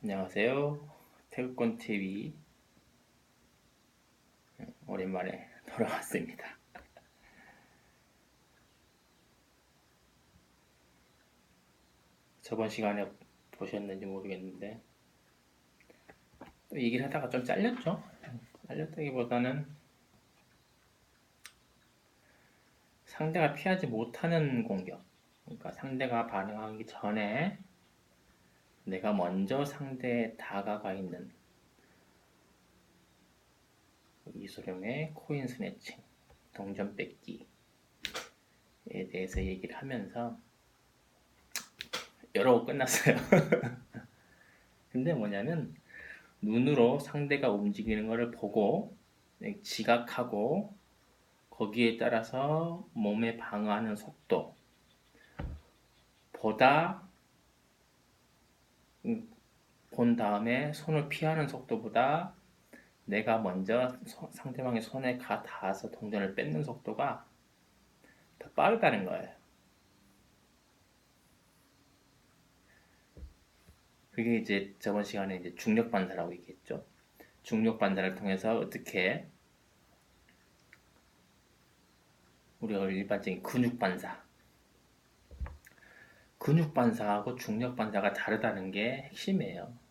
안녕하세요. 태극권 TV 오랜만에 돌아왔습니다. 저번 시간에 보셨는지 모르겠는데 또 얘기를 하다가 좀 잘렸죠. 잘렸다기보다는 상대가 피하지 못하는 공격. 그러니까 상대가 반응하기 전에 내가 먼저 상대에 다가가 있는 이소룡의 코인 스네칭, 동전 뺏기에 대해서 얘기를 하면서 여러 번 끝났어요. 근데 뭐냐면 눈으로 상대가 움직이는 것을 보고 지각하고 거기에 따라서 몸에 방어하는 속도 보다 본 다음에 손을 피하는 속도보다 내가 먼저 상대방의 손에 닿아서 동전을 뺏는 속도가 더 빠르다는 거예요. 그게 이제 저번 시간에 이제 중력 반사라고 얘기했죠. 중력 반사를 통해서 어떻게 우리가 일반적인 근육 반사하고 중력 반사가 다르다는 게 핵심이에요.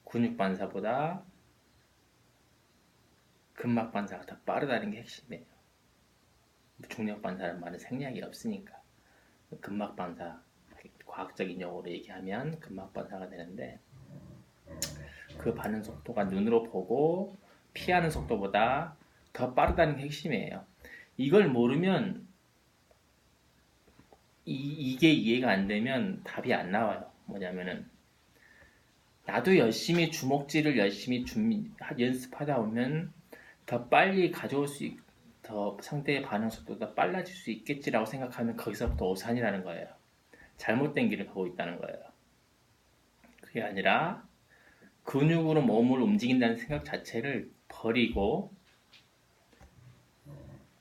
근육 반사보다 근막 반사가 더 빠르다는 게 핵심이에요. 중력 반사는 말은 생략이 없으니까 근막 반사, 과학적인 용어로 얘기하면 근막 반사가 되는데 그 반응 속도가 눈으로 보고 피하는 속도보다 더 빠르다는 게 핵심이에요. 이걸 모르면 이게 이해가 안 되면 답이 안 나와요. 뭐냐면은 나도 열심히 주먹질을 열심히 연습하다 보면 더 빨리 가져올 수 더 상대의 반응 속도가 빨라질 수 있겠지라고 생각하면 거기서부터 오산이라는 거예요. 잘못된 길을 가고 있다는 거예요. 그게 아니라 근육으로 몸을 움직인다는 생각 자체를 버리고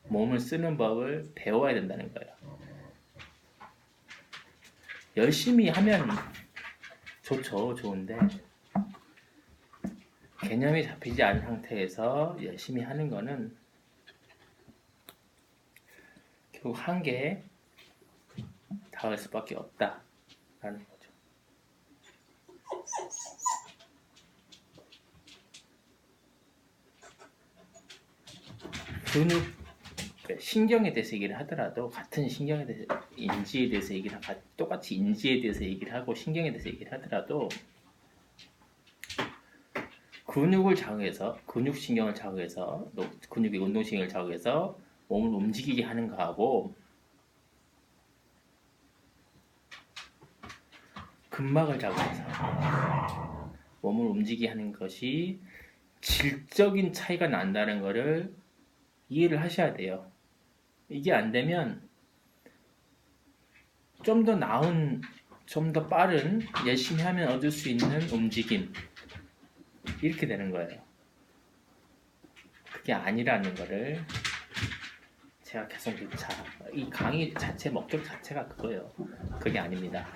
몸을 쓰는 법을 배워야 된다는 거예요. 열심히 하면 좋죠, 좋은데 개념이 잡히지 않은 상태에서 열심히 하는 거는 결국 한계에 닿을 수밖에 없다라는 거죠. 근육, 신경에 대해서 얘기를 하더라도 같은 신경에 대해서 인지에 대해서 얘기를 하고 똑같이 인지에 대해서 얘기를 하고 신경에 대해서 얘기를 하더라도 근육을 자극해서 근육신경을 자극해서 근육의 운동신경을 자극해서 몸을 움직이게 하는 거하고 근막을 자극해서 몸을 움직이게 하는 것이 질적인 차이가 난다는 것을 이해를 하셔야 돼요. 이게 안 되면 좀 더 나은, 좀 더 빠른, 열심히 하면 얻을 수 있는 움직임 이렇게 되는 거예요. 그게 아니라는 거를 제가 계속 이 강의 자체 목적 자체가 그거예요. 그게 아닙니다.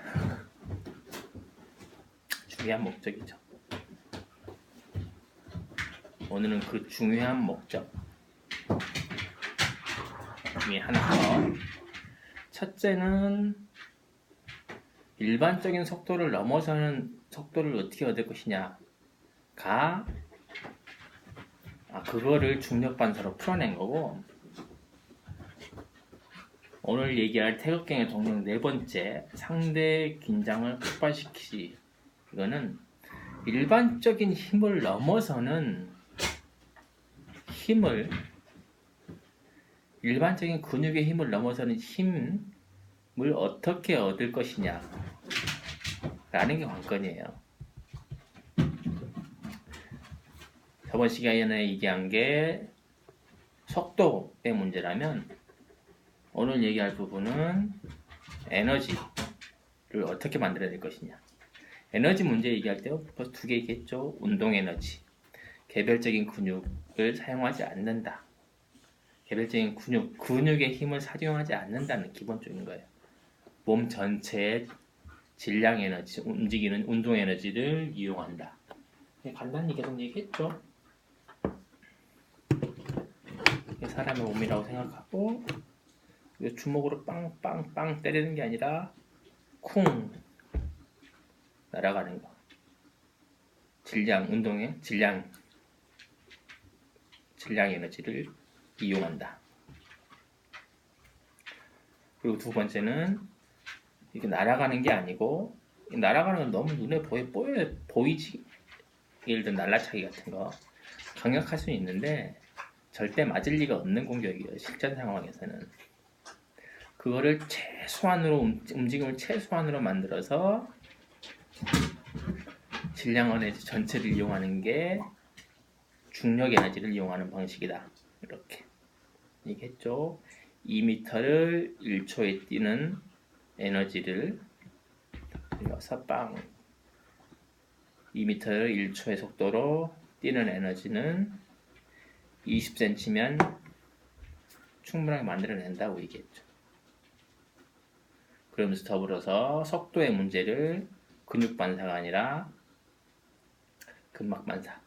중요한 목적이죠. 오늘은 그 중요한 목적 중에 하나가 첫째는 일반적인 속도를 넘어서는 속도를 어떻게 얻을 것이냐가 그거를 중력 반사로 풀어낸 거고 오늘 얘기할 태극경의 동력 네 번째 상대 긴장을 폭발시키지 이거는 일반적인 힘을 넘어서는 일반적인 근육의 힘을 넘어서는 힘을 어떻게 얻을 것이냐 라는 게 관건이에요. 저번 시간에 얘기한 게 속도의 문제라면 오늘 얘기할 부분은 에너지를 어떻게 만들어야 될 것이냐. 에너지 문제 얘기할 때 벌써 두 개 얘기했죠. 운동 에너지. 개별적인 근육을 사용하지 않는다. 개별적인 근육의 힘을 사용하지 않는다는 기본적인 거예요. 몸 전체의 질량 에너지, 움직이는 운동 에너지를 이용한다. 간단히 계속 얘기했죠. 사람의 몸이라고 생각하고 주먹으로 빵빵빵 때리는 게 아니라 쿵 날아가는 거. 질량 운동의 질량 에너지를 이용한다. 그리고 두 번째는 이게 날아가는 게 아니고 날아가는 건 너무 눈에 보이지. 예를 들어 날라차기 같은 거 강력할 수는 있는데 절대 맞을 리가 없는 공격이에요. 실전 상황에서는. 그거를 최소한으로 움직임을 최소한으로 만들어서 질량 에너지 전체를 이용하는 게 중력 에너지를 이용하는 방식이다. 이렇게 얘기했죠. 2m를 1초에 뛰는 에너지를 이어서 2m를 1초의 속도로 뛰는 에너지는 20cm면 충분하게 만들어낸다고 얘기했죠. 그러면서 더불어서 속도의 문제를 근육 반사가 아니라 근막 반사.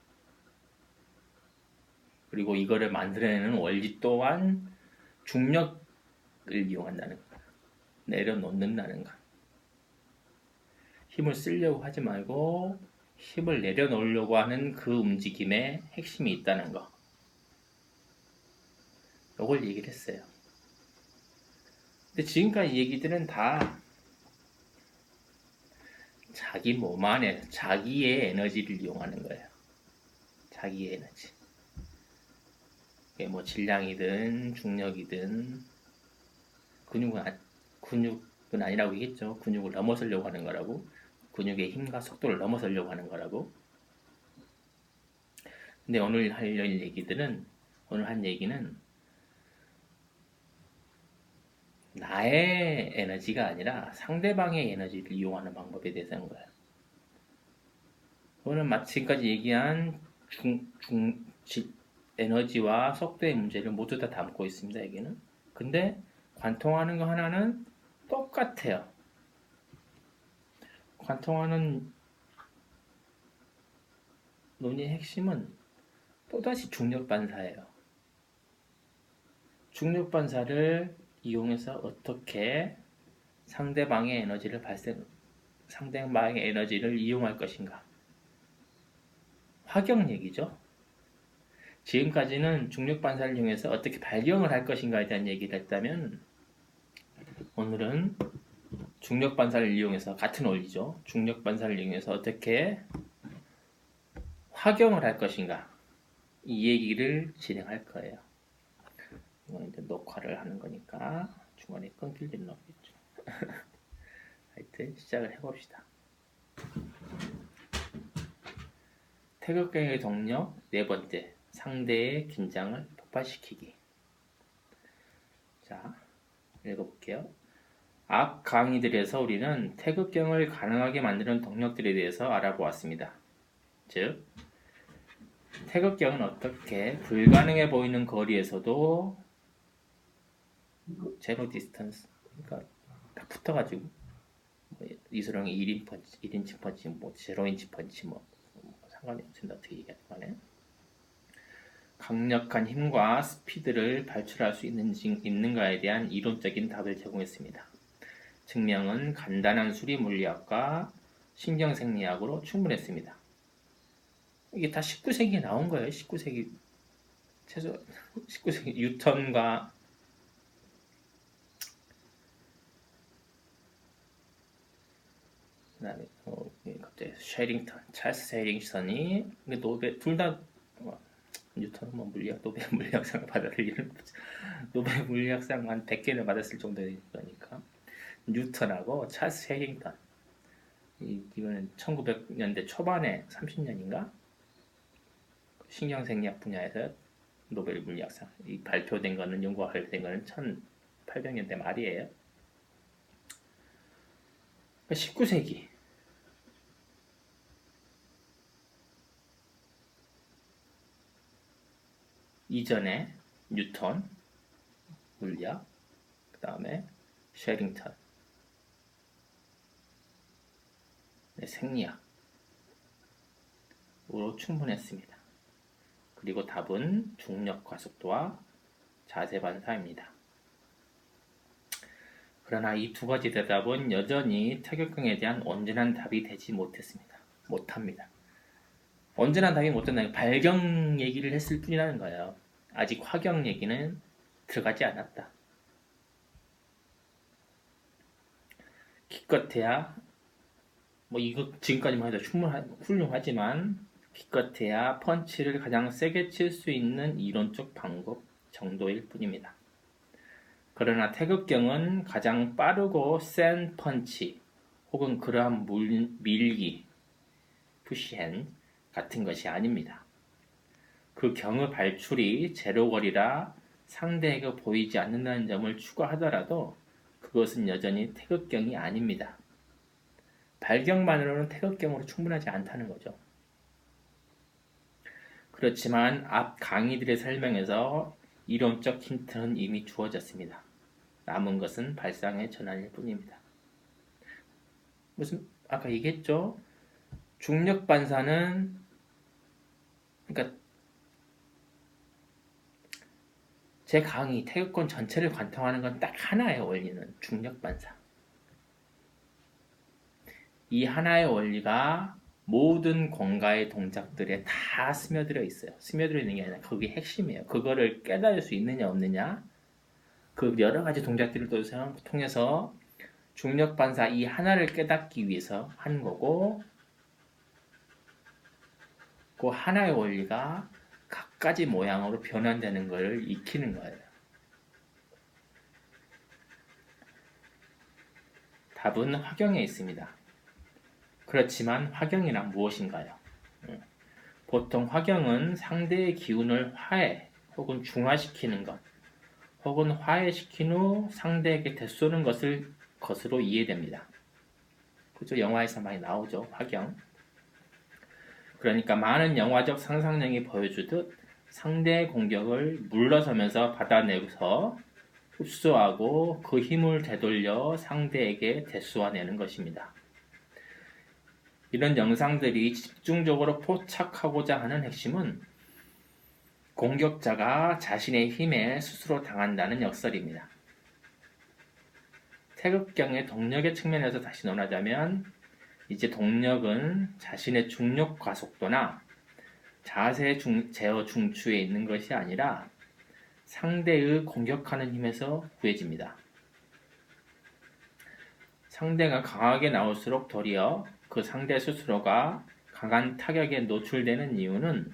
그리고 이거를 만들어내는 원리 또한 중력을 이용한다는 거. 내려놓는다는 거. 힘을 쓰려고 하지 말고 힘을 내려놓으려고 하는 그 움직임에 핵심이 있다는 거. 이걸 얘기를 했어요. 근데 지금까지 얘기들은 다 자기 몸 안에 자기의 에너지를 이용하는 거예요. 자기의 에너지. 그게 뭐 질량이든 중력이든 근육은 아니라고 얘기했죠. 근육을 넘어서려고 하는 거라고. 근육의 힘과 속도를 넘어서려고 하는 거라고. 근데 오늘 한 얘기는 나의 에너지가 아니라 상대방의 에너지를 이용하는 방법에 대해서 하는 거예요. 이거는 지금까지 얘기한 에너지와 속도의 문제를 모두 다 담고 있습니다. 여기는. 근데 관통하는 거 하나는 똑같아요. 관통하는 논의의 핵심은 또다시 중력 반사예요. 중력 반사를 이용해서 어떻게 상대방의 에너지를 이용할 것인가. 화경 얘기죠. 지금까지는 중력 반사를 이용해서 어떻게 발경을 할 것인가에 대한 얘기를 했다면 오늘은 중력 반사를 이용해서 같은 원리죠. 중력 반사를 이용해서 어떻게 화경을 할 것인가 이 얘기를 진행할 거예요. 이건 이제 녹화를 하는 거니까 중간에 끊길 일은 없겠죠. 하여튼 시작을 해봅시다. 태극경의 동력 네 번째, 상대의 긴장을 폭발시키기. 자, 읽어볼게요. 앞 강의들에서 우리는 태극경을 가능하게 만드는 동력들에 대해서 알아보았습니다. 즉, 태극경은 어떻게 불가능해 보이는 거리에서도 제로 디스턴스, 그러니까 딱 붙어가지고 이소룡의 1인치 펀치, 뭐 제로인치 펀치 뭐 상관이 없습니다. 어떻게 얘기하는 거네. 강력한 힘과 스피드를 발출할 수 있는가에 대한 이론적인 답을 제공했습니다. 증명은 간단한 수리 물리학과 신경생리학으로 충분했습니다. 이게 다 19세기에 나온 거예요. 19세기 최소 19세기 뉴턴과 그다음에 갑자기 찰스 쉐링턴이 둘 다 뉴턴은 뭐 노벨 물리학상을 받아들이는 노벨 물리학상 한 100개를 받았을 정도니까 뉴턴하고 찰스 쉐링턴 이거는 1900년대 초반에 30년인가 신경생리학 분야에서 노벨 물리학상 발표된 거는 연구가 발표된 거는 1800년대 말이에요. 19세기 이전에 뉴턴 물리학 그 다음에 쉐링턴 생리학으로 충분했습니다. 그리고 답은 중력 과속도와 자세 반사입니다. 그러나 이 두 가지 대답은 여전히 태극경에 대한 온전한 답이 되지 못합니다. 온전한 답이 못된다는 발경 얘기를 했을 뿐이라는 거예요. 아직 화경 얘기는 들어가지 않았다. 기껏해야 이거 지금까지만 해도 훌륭하지만 기껏해야 펀치를 가장 세게 칠 수 있는 이론적 방법 정도일 뿐입니다. 그러나 태극경은 가장 빠르고 센 펀치 혹은 그러한 밀기, 푸시핸 같은 것이 아닙니다. 그 경의 발출이 제로거리라 상대에게 보이지 않는다는 점을 추가하더라도 그것은 여전히 태극경이 아닙니다. 발경만으로는 태극경으로 충분하지 않다는 거죠. 그렇지만 앞 강의들의 설명에서 이론적 힌트는 이미 주어졌습니다. 남은 것은 발상의 전환일 뿐입니다. 아까 얘기했죠? 중력 반사는 그러니까 제 강의 태극권 전체를 관통하는 건 딱 하나의 원리는 중력 반사. 이 하나의 원리가 모든 공가의 동작들에 다 스며들어 있어요. 스며들어 있는 게 아니라 그게 핵심이에요. 그거를 깨달을 수 있느냐 없느냐, 그 여러 가지 동작들을 통해서 중력 반사 이 하나를 깨닫기 위해서 하는 거고, 그 하나의 원리가 각가지 모양으로 변환되는 것을 익히는 거예요. 답은 화경에 있습니다. 그렇지만 화경이란 무엇인가요? 보통 화경은 상대의 기운을 화해 혹은 중화시키는 것, 혹은 화해시킨 후 상대에게 되쏘는 것으로 이해됩니다. 그죠? 영화에서 많이 나오죠, 화경. 그러니까 많은 영화적 상상력이 보여주듯 상대의 공격을 물러서면서 받아내서 흡수하고 그 힘을 되돌려 상대에게 되쏘아내는 것입니다. 이런 영상들이 집중적으로 포착하고자 하는 핵심은 공격자가 자신의 힘에 스스로 당한다는 역설입니다. 태극경의 동력의 측면에서 다시 논하자면 이제 동력은 자신의 중력 과속도나 자세 제어 중추에 있는 것이 아니라 상대의 공격하는 힘에서 구해집니다. 상대가 강하게 나올수록 도리어 그 상대 스스로가 강한 타격에 노출되는 이유는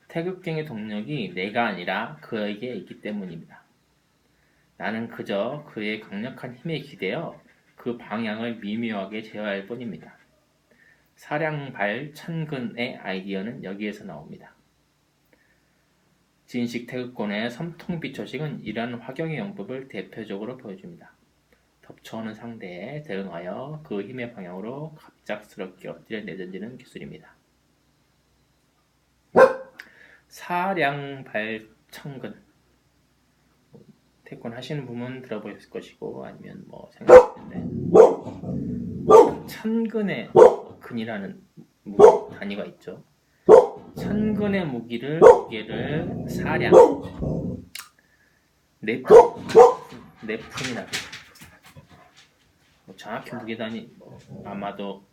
태극경의 동력이 내가 아니라 그에게 있기 때문입니다. 나는 그저 그의 강력한 힘에 기대어 그 방향을 미묘하게 제어할 뿐입니다. 사량발 천근의 아이디어는 여기에서 나옵니다. 진식 태극권의 섬통비초식은 이러한 화경의 용법을 대표적으로 보여줍니다. 덮쳐오는 상대에 대응하여 그 힘의 방향으로 갑작스럽게 엎드려 내던지는 기술입니다. 사량발천근, 태권 하시는 분은 들어보셨을 것이고 아니면 생각했는데 천근의 근이라는 단위가 있죠. 천근의 무게를 사량, 네푼이라고. 정확히 무게 단위 아마도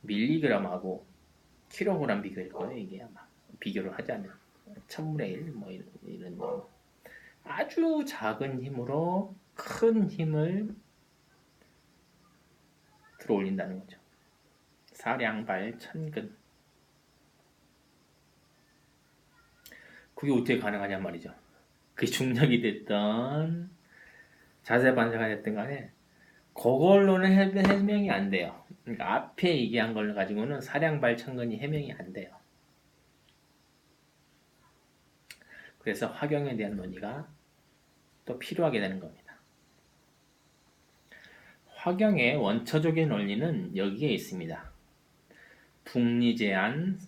밀리그램하고 킬로그램 비교일 거예요. 이게 아마 비교를 하자면 1000분의 1 이런 아주 작은 힘으로 큰 힘을 들어올린다는 거죠. 사량발 천근. 그게 어떻게 가능하냔 말이죠. 그 중력이 됐던 자세 반사가 됐든 간에 그걸로는 해명이 안 돼요. 그러니까 앞에 얘기한 걸 가지고는 사량발 천근이 해명이 안 돼요. 그래서 화경에 대한 논의가 또 필요하게 되는 겁니다. 화경의 원초적인 원리는 여기에 있습니다. 북리제안,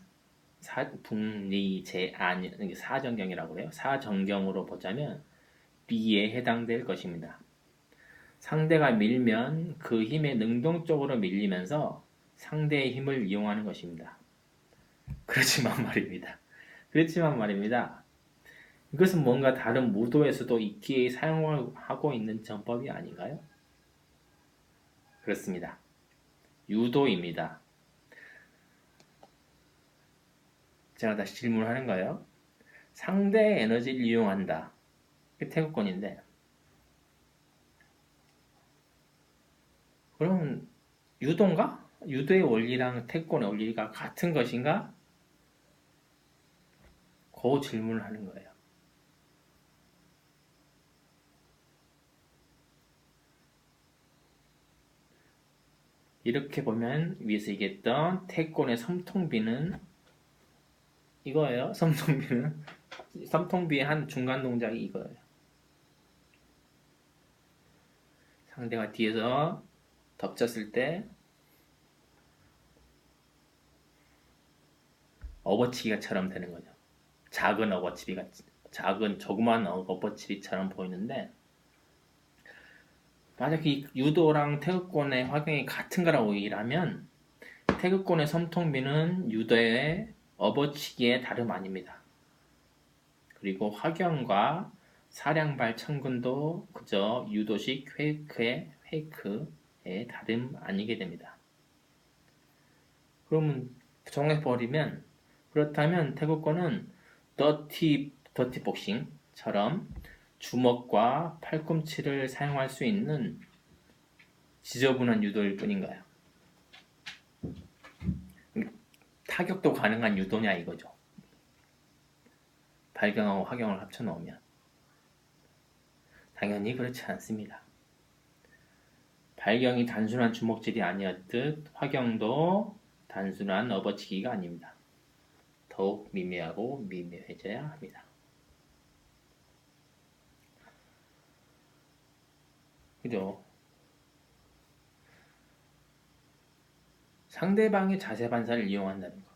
사정경이라고 해요. 사정경으로 보자면 리에 해당될 것입니다. 상대가 밀면 그 힘에 능동적으로 밀리면서 상대의 힘을 이용하는 것입니다. 그렇지만 말입니다. 그렇지만 말입니다. 이것은 뭔가 다른 무도에서도 익히 사용하고 있는 전법이 아닌가요? 그렇습니다. 유도입니다. 제가 다시 질문하는 거예요. 상대의 에너지를 이용한다. 이게 태극권인데 그럼 유도인가? 유도의 원리랑 태권의 원리가 같은 것인가? 그 질문을 하는 거예요. 이렇게 보면 위에서 얘기했던 태권의 섬통비는 이거예요. 섬통비의 한 중간 동작이 이거예요. 상대가 뒤에서 덮쳤을 때 업어치기가처럼 되는 거죠. 작은 조그만 업어치기처럼 보이는데 만약 이 유도랑 태극권의 활용이 같은 거라고 얘기를 하면 태극권의 섬통비는 유도의 업어치기의 다름 아닙니다. 그리고 화경과 사량발 천근도 그저 유도식 페이크의 다름 아니게 됩니다. 그러면 정해버리면 그렇다면 태극권은 더티 복싱처럼 주먹과 팔꿈치를 사용할 수 있는 지저분한 유도일 뿐인가요? 타격도 가능한 유도냐 이거죠. 발경하고 화경을 합쳐 넣으면 당연히 그렇지 않습니다. 발경이 단순한 주먹질이 아니었듯 화경도 단순한 업어치기가 아닙니다. 더욱 미묘하고 미묘해져야 합니다. 그죠? 상대방의 자세 반사를 이용한다는 거.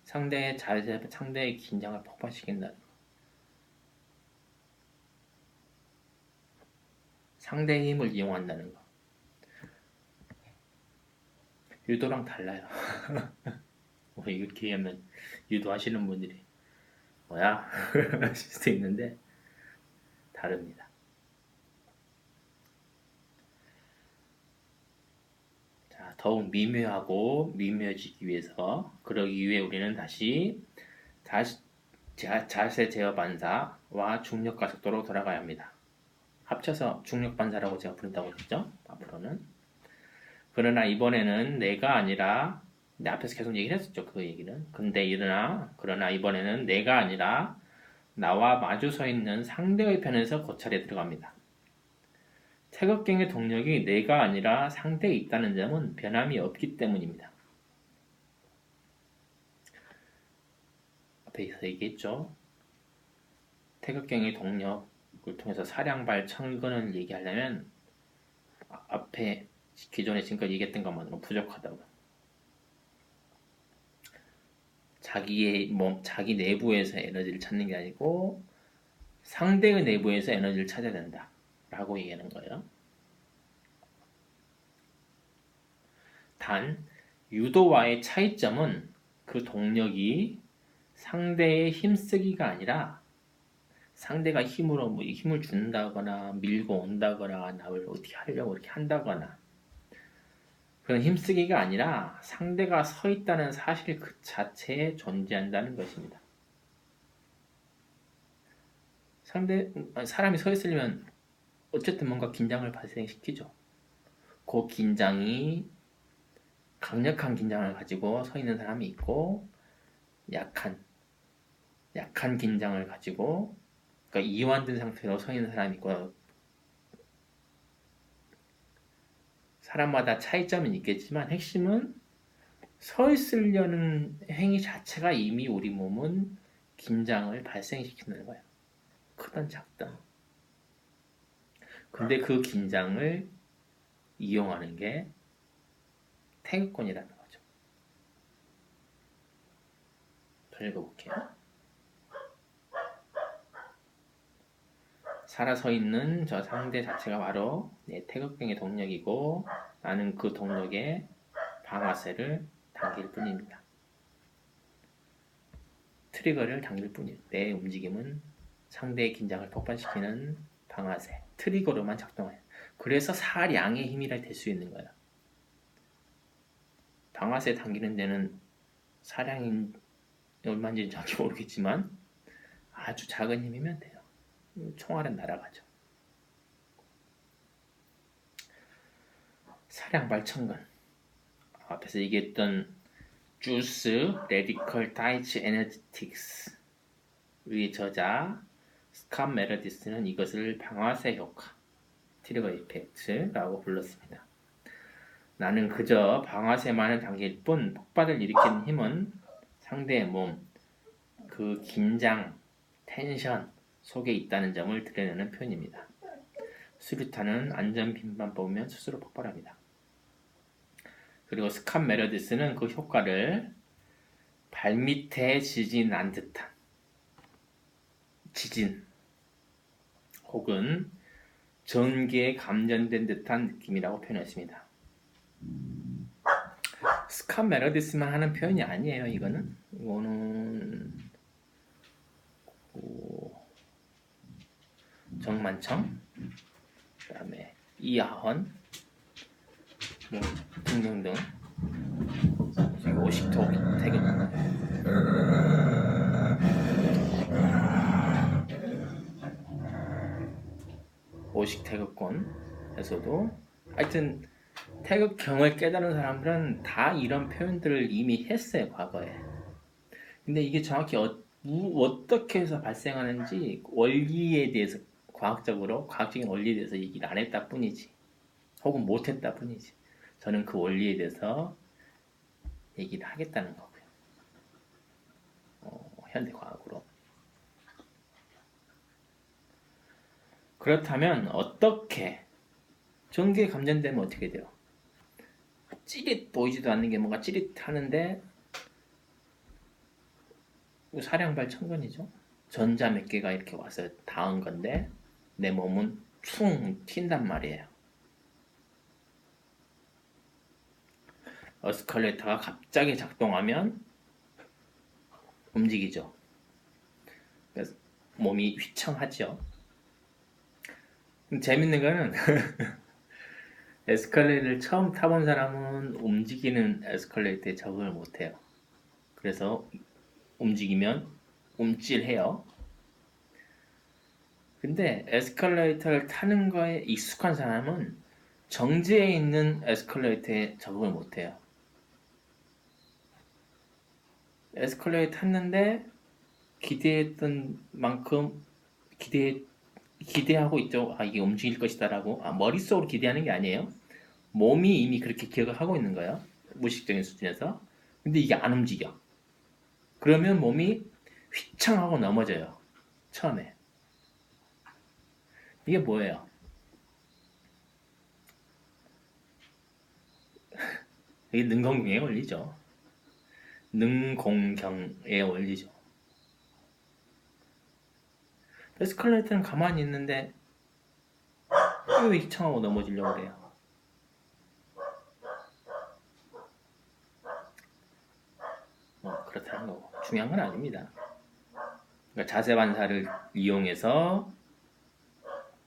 상대의 긴장을 폭발시킨다는 거. 상대의 힘을 이용한다는 거. 유도랑 달라요. 뭐 이렇게 하면 유도하시는 분들이 뭐야? 하실 수도 있는데 다릅니다. 자, 더욱 미묘하고 미묘해지기 위해서 그러기 위해 우리는 다시 자세 제어 반사와 중력 가속도로 돌아가야 합니다. 합쳐서 중력 반사라고 제가 부른다고 했죠. 앞으로는. 그러나 이번에는 내가 아니라 앞에서 계속 얘기를 했었죠. 그 얘기는. 그러나 이번에는 내가 아니라 나와 마주 서 있는 상대의 편에서 고찰에 들어갑니다. 태극경의 동력이 내가 아니라 상대에 있다는 점은 변함이 없기 때문입니다. 앞에서 얘기했죠. 태극경의 동력을 통해서 사량발 천근을 얘기하려면 앞에 기존에 지금까지 얘기했던 것만으로 부족하다고. 자기 내부에서 에너지를 찾는 게 아니고 상대의 내부에서 에너지를 찾아야 된다 라고 얘기하는 거예요. 단 유도와의 차이점은 그 동력이 상대의 힘쓰기가 아니라 상대가 힘을 준다거나 밀고 온다거나 나를 어떻게 하려고 이렇게 한다거나 그런 힘쓰기가 아니라 상대가 서 있다는 사실 그 자체에 존재한다는 것입니다. 사람이 서 있으려면 어쨌든 뭔가 긴장을 발생시키죠. 그 긴장이 강력한 긴장을 가지고 서 있는 사람이 있고 약한 긴장을 가지고 그러니까 이완된 상태로 서 있는 사람이 있고 사람마다 차이점은 있겠지만 핵심은 서 있으려는 행위 자체가 이미 우리 몸은 긴장을 발생시키는 거예요. 크든 작든. 근데 그 긴장을 이용하는 게 태극권이라는 거죠. 더 읽어볼게요. 살아서 있는 저 상대 자체가 바로 내 태극경의 동력이고 나는 그 동력에 방아쇠를 당길 뿐입니다. 트리거를 당길 뿐이에요. 내 움직임은 상대의 긴장을 폭발시키는 방아쇠, 트리거로만 작동해요. 그래서 사량의 힘이라 될 수 있는 거예요. 방아쇠 당기는 데는 사량이 얼마인지 정확히 모르겠지만 아주 작은 힘이면 돼요. 총알은 날아가죠. 사량 발천근. 앞에서 얘기했던 주스 레디컬 다이치 에너지틱스의 저자 스캇 메르디스는 이것을 방아쇠 효과, 트리거 이펙트라고 불렀습니다. 나는 그저 방아쇠만을 당길 뿐 폭발을 일으키는 힘은 상대의 몸, 그 긴장, 텐션 속에 있다는 점을 드러내는 표현입니다. 수류탄은 안전핀만 뽑으면 스스로 폭발합니다. 그리고 스캇 메르디스는 그 효과를 발밑에 지진 난 듯한 지진 혹은 전기에 감전된 듯한 느낌이라고 표현했습니다. 스캇 메르디스만 하는 표현이 아니에요. 이거는 정만청, 그 다음에 이하헌 뭐 등등등 50톡 태극 오식 태극권에서도 하여튼 태극경을 깨달은 사람들은 다 이런 표현들을 이미 했어요. 과거에. 근데 이게 정확히 어떻게 해서 발생하는지 원리에 대해서 과학적인 원리에 대해서 얘기를 안 했다 뿐이지, 혹은 못 했다 뿐이지. 저는 그 원리에 대해서 얘기를 하겠다는 거고요. 현대과학으로. 그렇다면 어떻게 전기에 감전되면 어떻게 돼요? 찌릿 보이지도 않는 게 뭔가 찌릿하는데 사량발 천근이죠. 전자 몇 개가 이렇게 와서 닿은 건데 내 몸은 퉁 튄단 말이에요. 에스컬레이터가 갑자기 작동하면 움직이죠. 그래서 몸이 휘청하죠. 재밌는 거는 에스컬레이터를 처음 타본 사람은 움직이는 에스컬레이터에 적응을 못해요. 그래서 움직이면 움찔해요. 근데 에스컬레이터를 타는 거에 익숙한 사람은 정지해 있는 에스컬레이터에 적응을 못해요. 에스컬레이터 탔는데 기대했던 만큼 기대하고 있죠. 이게 움직일 것이다라고. 머릿속으로 기대하는 게 아니에요. 몸이 이미 그렇게 기억을 하고 있는 거예요. 무의식적인 수준에서. 근데 이게 안 움직여. 그러면 몸이 휘청하고 넘어져요. 처음에. 이게 뭐예요? 이게 능공경에 올리죠. 능공경에 올리죠. 에스컬레이터는 가만히 있는데 왜 휘청하고 넘어지려고 그래요? 그렇다는 거고. 중요한 건 아닙니다. 그러니까 자세 반사를 이용해서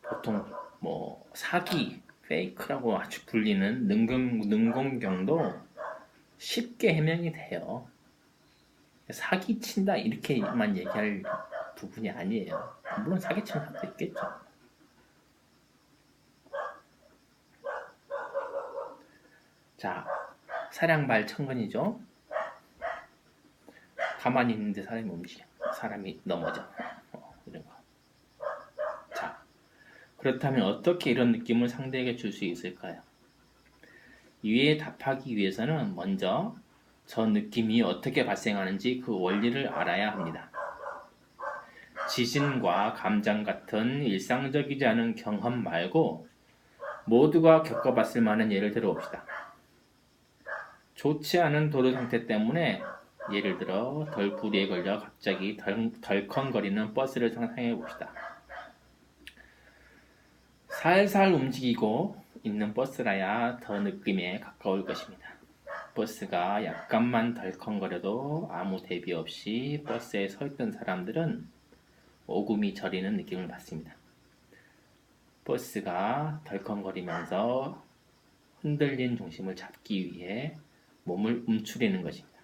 보통 사기, 페이크라고 아주 불리는 능공경도 쉽게 해명이 돼요. 사기 친다 이렇게만 얘기할 부분이 아니에요. 물론 사기 치는 사람도 있겠죠. 자, 사량발 천근이죠. 가만히 있는데 사람이 움직여. 사람이 넘어져. 이런 거. 자, 그렇다면 어떻게 이런 느낌을 상대에게 줄 수 있을까요? 이에 답하기 위해서는 먼저 저 느낌이 어떻게 발생하는지 그 원리를 알아야 합니다. 지진과 감장 같은 일상적이지 않은 경험 말고 모두가 겪어봤을 만한 예를 들어봅시다. 좋지 않은 도로 상태 때문에 예를 들어 덜뿌리에 걸려 갑자기 덜컹거리는 버스를 상상해 봅시다. 살살 움직이고 있는 버스라야 더 느낌에 가까울 것입니다. 버스가 약간만 덜컹거려도 아무 대비 없이 버스에 서 있던 사람들은 오금이 저리는 느낌을 받습니다. 버스가 덜컹거리면서 흔들린 중심을 잡기 위해 몸을 움츠리는 것입니다.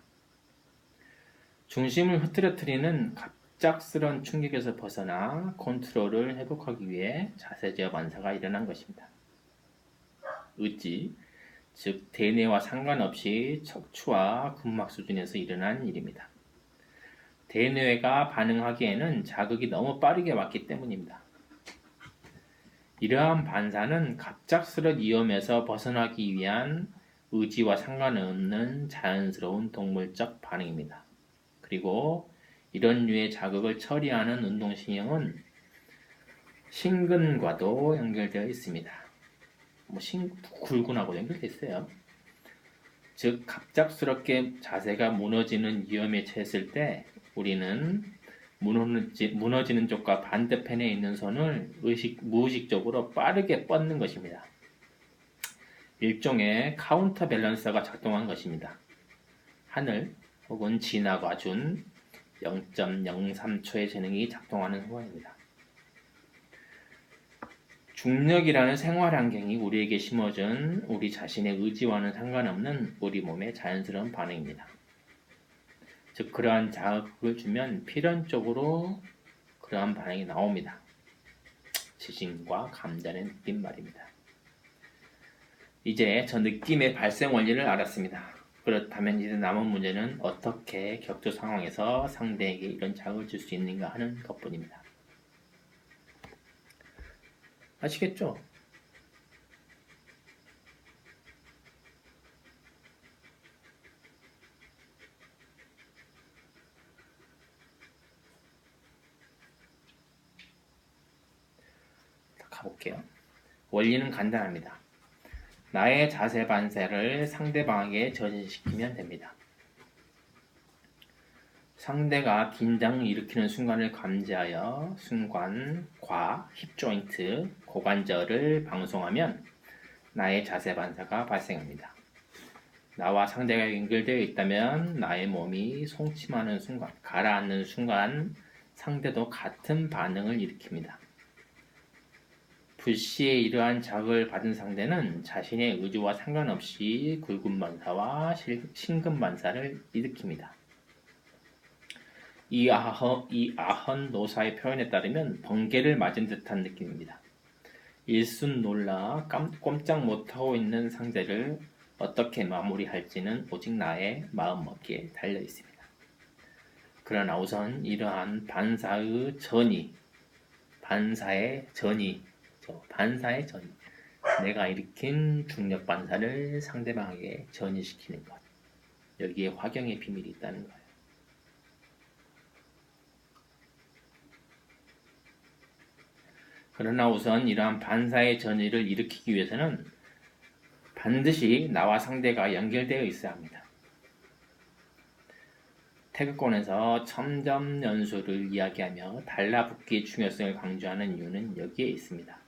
중심을 흐트러뜨리는 갑작스런 충격에서 벗어나 컨트롤을 회복하기 위해 자세제어 반사가 일어난 것입니다. 의지, 즉 대뇌와 상관없이 척추와 근막 수준에서 일어난 일입니다. 대뇌가 반응하기에는 자극이 너무 빠르게 왔기 때문입니다. 이러한 반사는 갑작스런 위험에서 벗어나기 위한 의지와 상관없는 자연스러운 동물적 반응입니다. 그리고 이런 류의 자극을 처리하는 운동신경은 심근과도 연결되어 있습니다. 굴근하고 연결되어 있어요. 즉 갑작스럽게 자세가 무너지는 위험에 처했을 때 우리는 무너지는 쪽과 반대편에 있는 손을 무의식적으로 빠르게 뻗는 것입니다. 일종의 카운터 밸런서가 작동한 것입니다. 하늘 혹은 진화가 준 0.03초의 재능이 작동하는 순간입니다. 중력이라는 생활 환경이 우리에게 심어준 우리 자신의 의지와는 상관없는 우리 몸의 자연스러운 반응입니다. 즉 그러한 자극을 주면 필연적으로 그러한 반응이 나옵니다. 지진과 감전의 느낌 말입니다. 이제 저 느낌의 발생 원리를 알았습니다. 그렇다면 이제 남은 문제는 어떻게 격조 상황에서 상대에게 이런 자극을 줄 수 있는가 하는 것뿐입니다. 아시겠죠? 가볼게요. 원리는 간단합니다. 나의 자세 반사를 상대방에게 전시시키면 됩니다. 상대가 긴장을 일으키는 순간을 감지하여 순간, 힙 조인트, 고관절을 방송하면 나의 자세 반사가 발생합니다. 나와 상대가 연결되어 있다면 나의 몸이 송침하는 순간, 가라앉는 순간 상대도 같은 반응을 일으킵니다. 불시에 이러한 자극을 받은 상대는 자신의 의지와 상관없이 굴근 반사와 심근 반사를 일으킵니다. 이 아흔 노사의 표현에 따르면 번개를 맞은 듯한 느낌입니다. 일순 놀라 꼼짝 못하고 있는 상대를 어떻게 마무리할지는 오직 나의 마음먹기에 달려 있습니다. 그러나 우선 이러한 반사의 전이, 내가 일으킨 중력 반사를 상대방에게 전이시키는 것. 여기에 화경의 비밀이 있다는 거예요. 그러나 우선 이러한 반사의 전이를 일으키기 위해서는 반드시 나와 상대가 연결되어 있어야 합니다. 태극권에서 첨점 연수를 이야기하며 달라붙기의 중요성을 강조하는 이유는 여기에 있습니다.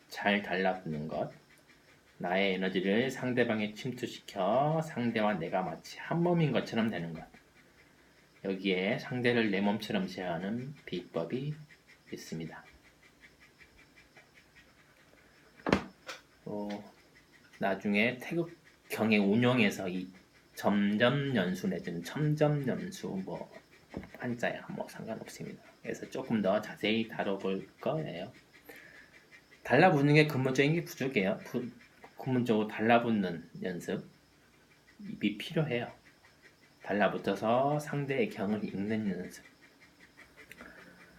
잘 달라붙는 것, 나의 에너지를 상대방에 침투시켜 상대와 내가 마치 한 몸인 것처럼 되는 것, 여기에 상대를 내 몸처럼 제어하는 비법이 있습니다. 나중에 태극경의 운용에서 이 점점 연수 내지는 첨점 연수 한자야 상관없습니다. 그래서 조금 더 자세히 다뤄볼 거예요. 달라붙는 게 근본적인 게 부족해요. 근본적으로 달라붙는 연습이 필요해요. 달라붙어서 상대의 경을 읽는 연습.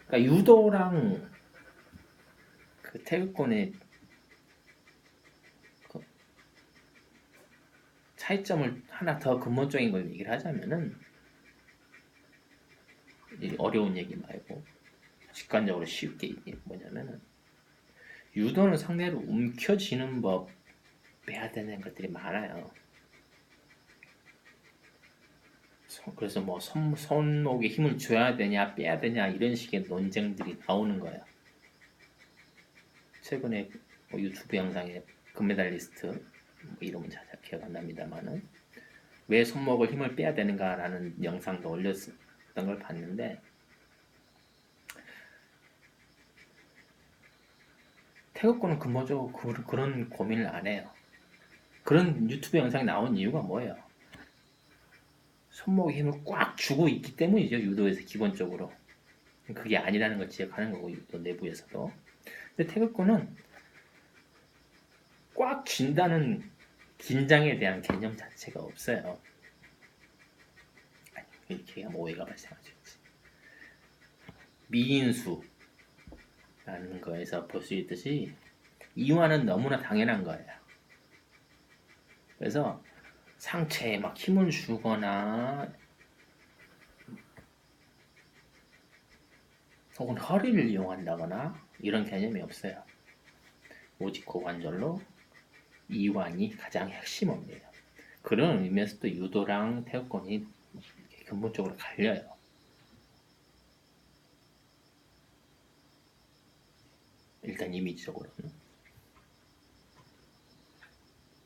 그러니까 유도랑 그 태극권의 차이점을 하나 더 근본적인 걸 얘기를 하자면은 어려운 얘기 말고 직관적으로 쉽게 얘기해 뭐냐면은 유도는 상대를 움켜쥐는 법 빼야 되는 것들이 많아요. 그래서 손목에 힘을 줘야 되냐 빼야 되냐 이런 식의 논쟁들이 나오는 거예요. 최근에 뭐 유튜브 영상에 금메달리스트 뭐 이름은 잘 기억 안 납니다만은 왜 손목을 힘을 빼야 되는가라는 영상도 올렸던 걸 봤는데 태극권은 근본적으로 그런 고민을 안 해요. 그런 유튜브 영상이 나온 이유가 뭐예요? 손목에 힘을 꽉 주고 있기 때문이죠. 유도에서 기본적으로. 그게 아니라는 걸 지적하는 거고 유도 내부에서도. 근데 태극권은 꽉 쥔다는 긴장에 대한 개념 자체가 없어요. 이렇게 하면 오해가 발생할 수 있지. 미인수라는 거에서 볼 수 있듯이 이완은 너무나 당연한 거예요. 그래서 상체에 막 힘을 주거나 혹은 허리를 이용한다거나 이런 개념이 없어요. 오직 고관절로 이완이 가장 핵심입니다. 그런 의미에서 또 유도랑 태극권이 근본적으로 갈려요. 일단 이미지적으로는.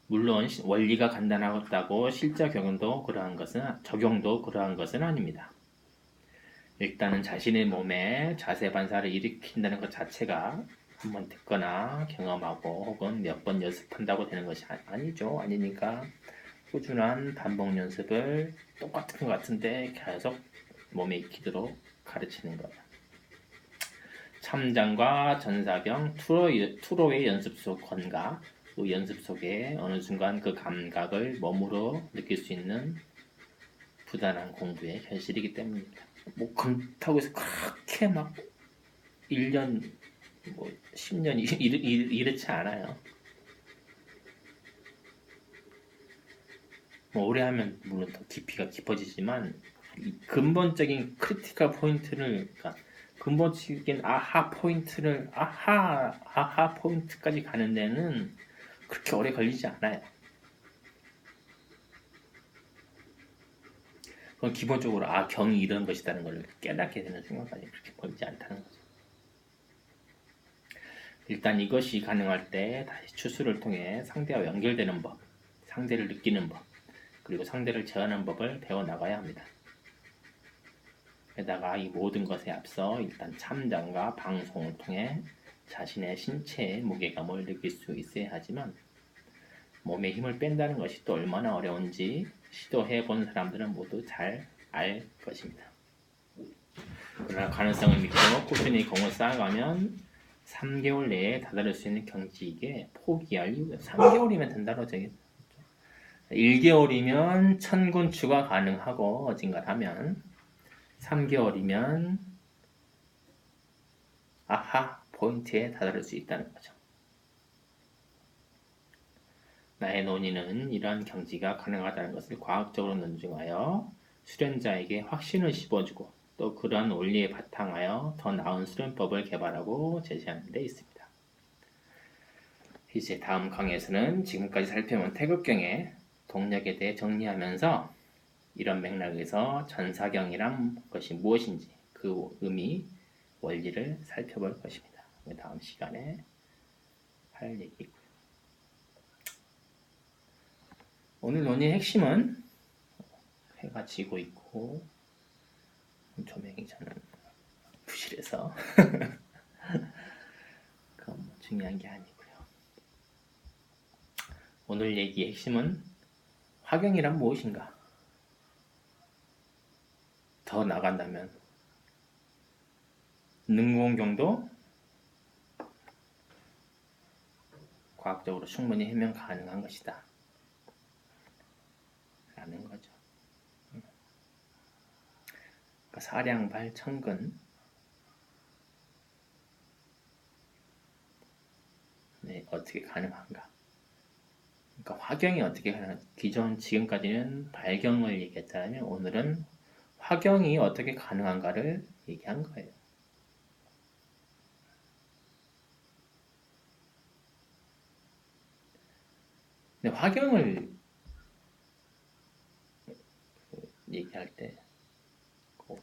물론 원리가 간단하다고 실제 적용도 그러한 것은 아닙니다. 일단은 자신의 몸에 자세 반사를 일으킨다는 것 자체가 한번 듣거나 경험하고 혹은 몇 번 연습한다고 되는 것이 아니죠. 아니니까 꾸준한 반복 연습을 똑같은 것 같은데 계속 몸에 익히도록 가르치는 거예요. 참장과 전사경, 투로의 연습 속 건강, 그 연습 속에 어느 순간 그 감각을 몸으로 느낄 수 있는 부단한 공부의 현실이기 때문입니다. 뭐 그렇다고 해서 그렇게 막 1년, 뭐 10년 이렇지 않아요. 뭐 오래 하면 물론 더 깊이가 깊어지지만 근본적인 크리티컬 포인트를 그러니까 근본적인 아하 포인트까지 가는 데는 그렇게 오래 걸리지 않아요. 그건 기본적으로 경이 이런 것이라는 걸 깨닫게 되는 순간까지 그렇게 걸리지 않다는 거죠. 일단 이것이 가능할 때 다시 추수를 통해 상대와 연결되는 법, 상대를 느끼는 법, 그리고 상대를 제어하는 법을 배워나가야 합니다. 게다가 이 모든 것에 앞서 일단 참장과 방송을 통해 자신의 신체의 무게감을 느낄 수 있어야 하지만 몸에 힘을 뺀다는 것이 또 얼마나 어려운지 시도해 본 사람들은 모두 잘 알 것입니다. 그러나 가능성을 믿고 꾸준히 공을 쌓아가면 3개월 내에 다다를 수 있는 경지이기에 포기할 이유가 3개월이면 된다고 저기 1개월이면 천군 추가 가능하고 어딘가하면 3개월이면 아하 포인트에 다다를 수 있다는 거죠. 나의 논의는 이러한 경지가 가능하다는 것을 과학적으로 논증하여 수련자에게 확신을 심어주고 또 그러한 원리에 바탕하여 더 나은 수련법을 개발하고 제시하는 데 있습니다. 이제 다음 강의에서는 지금까지 살펴본 태극경의 동력에 대해 정리하면서 이런 맥락에서 전사경이란 것이 무엇인지 그 의미, 원리를 살펴볼 것입니다. 다음 시간에 할 얘기고요. 오늘 논의의 핵심은 해가 지고 있고 조명이 저는 부실해서 그건 뭐 중요한 게 아니고요. 오늘 얘기의 핵심은 화경이란 무엇인가? 더 나간다면 능공경도 과학적으로 충분히 해명 가능한 것이다. 라는 거죠. 그러니까 사량발 천근 네, 어떻게 가능한가? 그러니까 화경이 어떻게 가능한가? 지금까지는 발경을 얘기했다면 오늘은 화경이 어떻게 가능한가를 얘기한 거예요. 근데 화경을 얘기할 때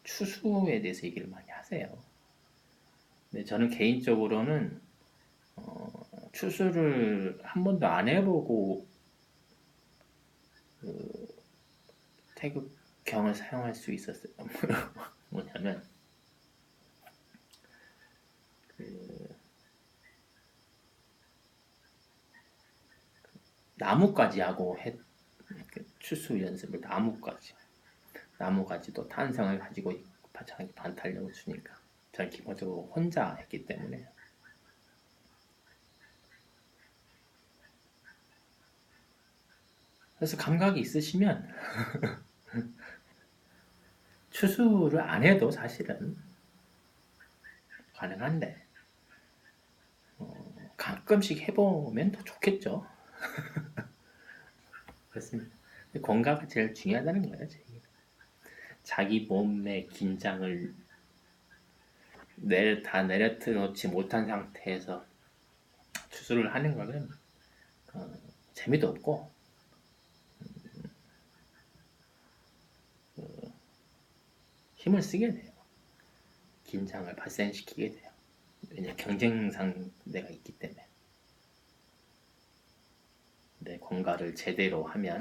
추수에 대해서 얘기를 많이 하세요. 근데 저는 개인적으로는 추수를 한 번도 안 해보고 태극경을 사용할 수 있었어요. 뭐냐면 나뭇가지 하고 추수 연습을 나무가지도 탄성을 가지고 자기 반탄력을 주니까 저는 기본적으로 혼자 했기 때문에 그래서 감각이 있으시면 추수를 안 해도 사실은 가능한데 가끔씩 해보면 더 좋겠죠. 그렇습니다. 건강이 제일 중요하다는 거예요. 자기 몸의 긴장을 다 내려놓지 못한 상태에서 추수를 하는 거는 재미도 없고 힘을 쓰게 돼요. 긴장을 발생시키게 돼요. 왜냐 경쟁 상대가 있기 때문에. 내 건가를 제대로 하면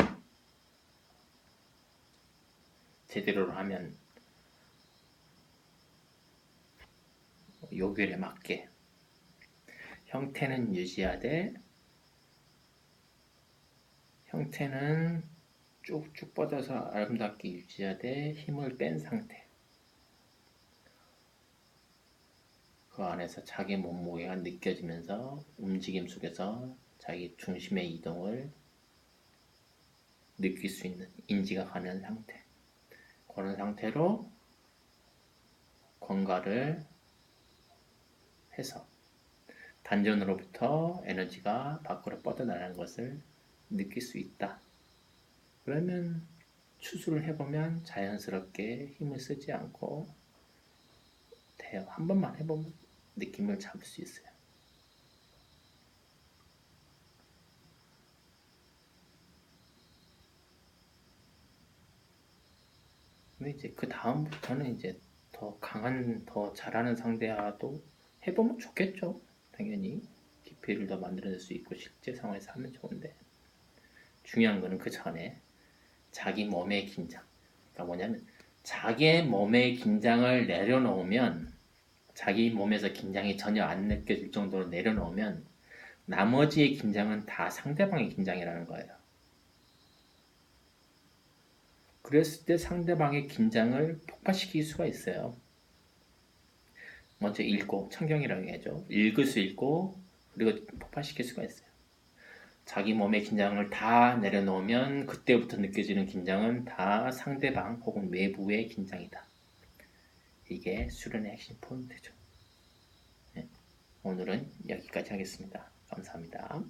요결에 맞게 형태는 유지하되 형태는 쭉쭉 뻗어서 아름답게 유지하되 힘을 뺀 상태. 그 안에서 자기 몸무게가 느껴지면서 움직임 속에서 자기 중심의 이동을 느낄 수 있는 인지가 가능한 상태. 그런 상태로 건가를 해서 단전으로부터 에너지가 밖으로 뻗어나가는 것을 느낄 수 있다. 그러면 추수를 해보면 자연스럽게 힘을 쓰지 않고 돼요. 한 번만 해보면 느낌을 잡을 수 있어요. 근데 이제 그 다음부터는 이제 더 강한, 더 잘하는 상대와도 해보면 좋겠죠. 당연히 기피를 더 만들어낼 수 있고 실제 상황에서 하면 좋은데 중요한 거는 그 전에 자기 몸의 긴장. 그러니까 뭐냐면 자기의 몸의 긴장을 내려놓으면 자기 몸에서 긴장이 전혀 안 느껴질 정도로 내려놓으면 나머지의 긴장은 다 상대방의 긴장이라는 거예요. 그랬을 때 상대방의 긴장을 폭발시킬 수가 있어요. 먼저 읽고 청경이라고 하죠. 읽을 수 있고 그리고 폭발시킬 수가 있어요. 자기 몸의 긴장을 다 내려놓으면 그때부터 느껴지는 긴장은 다 상대방 혹은 외부의 긴장이다. 이게 수련의 핵심 포인트죠. 네. 오늘은 여기까지 하겠습니다. 감사합니다.